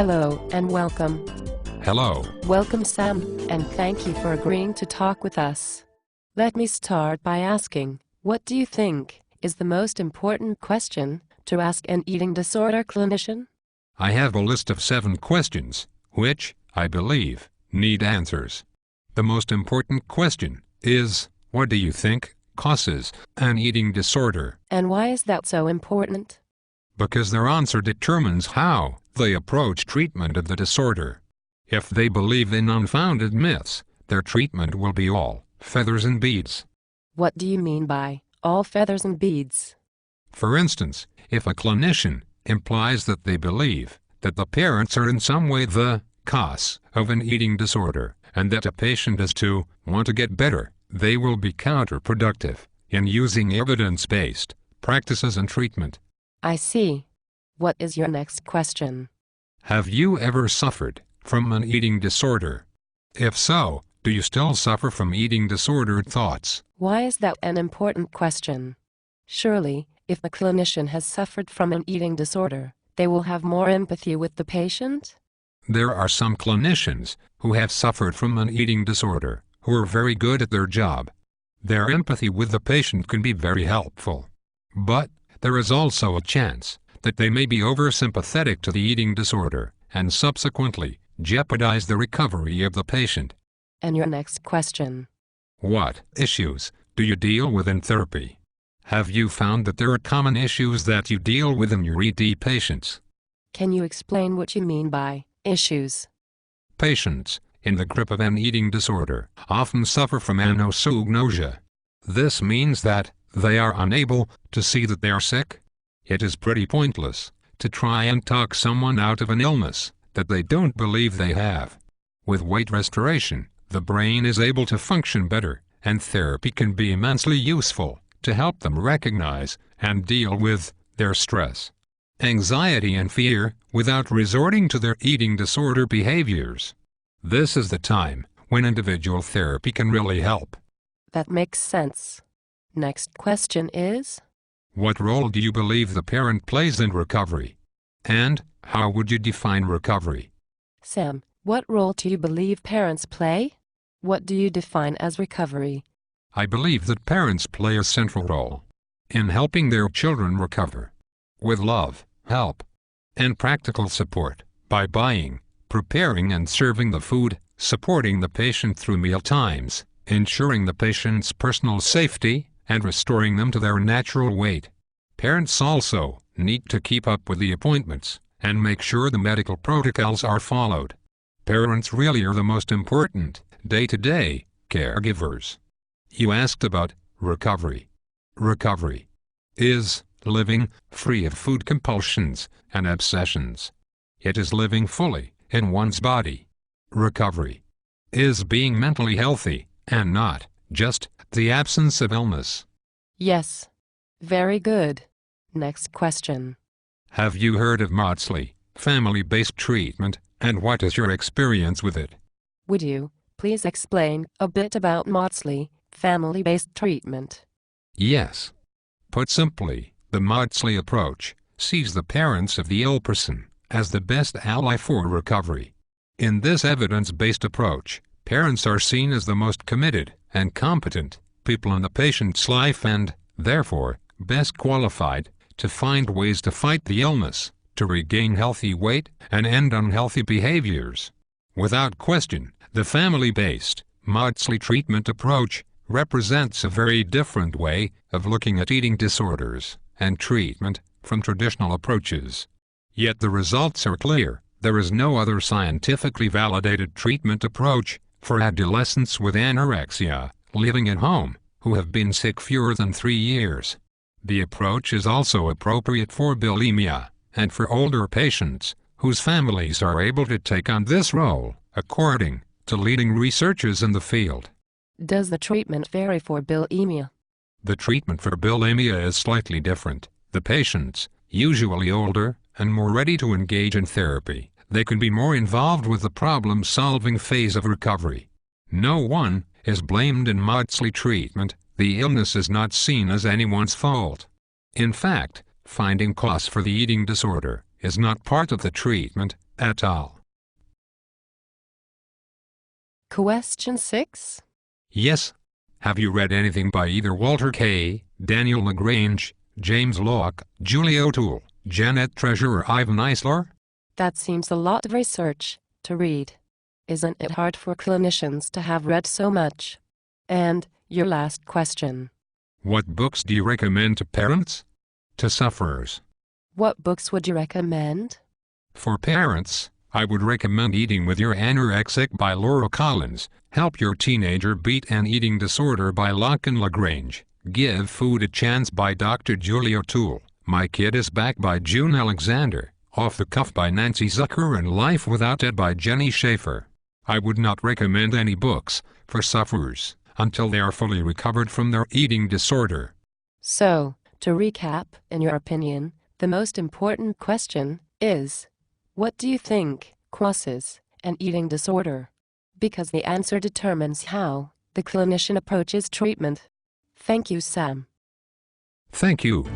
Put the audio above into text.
Hello and welcome. Hello. Welcome Sam, and thank you for agreeing to talk with us. Let me start by asking, what do you think is the most important question to ask an eating disorder clinician? I have a list of 7 questions, which, I believe, need answers. The most important question is, what do you think causes an eating disorder? And why is that so important? Because their answer determines how they approach treatment of the disorder. If they believe in unfounded myths, their treatment will be all feathers and beads. What do you mean by all feathers and beads? For instance, if a clinician implies that they believe that the parents are in some way the cause of an eating disorder, and that a patient is to want to get better, they will be counterproductive in using evidence-based practices and treatment. I see. What is your next question? Have you ever suffered from an eating disorder? If so, do you still suffer from eating disordered thoughts? Why is that an important question? Surely, if a clinician has suffered from an eating disorder, they will have more empathy with the patient? There are some clinicians who have suffered from an eating disorder who are very good at their job. Their empathy with the patient can be very helpful. But there is also a chance that they may be oversympathetic to the eating disorder and subsequently jeopardize the recovery of the patient. And your next question? What issues do you deal with in therapy? Have you found that there are common issues that you deal with in your ED patients? Can you explain what you mean by issues? Patients in the grip of an eating disorder often suffer from anosognosia. This means that they are unable to see that they are sick. It is pretty pointless to try and talk someone out of an illness that they don't believe they have. With weight restoration, the brain is able to function better, and therapy can be immensely useful to help them recognize and deal with their stress, anxiety and fear without resorting to their eating disorder behaviors. This is the time when individual therapy can really help. That makes sense. Next question is? What role do you believe the parent plays in recovery? And how would you define recovery? Sam, what role do you believe parents play? What do you define as recovery? I believe that parents play a central role in helping their children recover. With love, help, and practical support, by buying, preparing and serving the food, supporting the patient through meal times, ensuring the patient's personal safety, and restoring them to their natural weight. Parents also need to keep up with the appointments and make sure the medical protocols are followed. Parents really are the most important day-to-day caregivers. You asked about recovery. Recovery is living free of food compulsions and obsessions. It is living fully in one's body. Recovery is being mentally healthy and not just the absence of illness. Yes. Very good. Next question. Have you heard of Maudsley, family-based treatment, and what is your experience with it? Would you please explain a bit about Maudsley, family-based treatment? Yes. Put simply, the Maudsley approach sees the parents of the ill person as the best ally for recovery. In this evidence-based approach, parents are seen as the most committed and competent people in the patient's life and, therefore, best qualified to find ways to fight the illness, to regain healthy weight, and end unhealthy behaviors. Without question, the family-based Maudsley treatment approach represents a very different way of looking at eating disorders and treatment from traditional approaches. Yet the results are clear. There is no other scientifically validated treatment approach for adolescents with anorexia living at home who have been sick fewer than 3 years. The approach is also appropriate for bulimia and for older patients whose families are able to take on this role, according to leading researchers in the field. Does the treatment vary for bulimia? The treatment for bulimia is slightly different. The patients, usually older and more ready to engage in therapy, they can be more involved with the problem-solving phase of recovery. No one is blamed in Maudsley treatment. The illness is not seen as anyone's fault. In fact, finding cause for the eating disorder is not part of the treatment et al. Question 6. Yes. Have you read anything by either Walter K., Daniel Lagrange, James Locke, Julia O'Toole, Janet Treasure, or Ivan Eisler? That seems a lot of research to read. Isn't it hard for clinicians to have read so much? And your last question. What books do you recommend to parents? To sufferers. What books would you recommend? For parents, I would recommend Eating with Your Anorexic by Laura Collins, Help Your Teenager Beat an Eating Disorder by Locke and Lagrange, Give Food a Chance by Dr. Julia O'Toole, My Kid is Back by June Alexander, Off the Cuff by Nancy Zucker, and Life Without Ed by Jenny Schaefer. I would not recommend any books for sufferers until they are fully recovered from their eating disorder. So, to recap, in your opinion, the most important question is, what do you think causes an eating disorder? Because the answer determines how the clinician approaches treatment. Thank you, Sam. Thank you.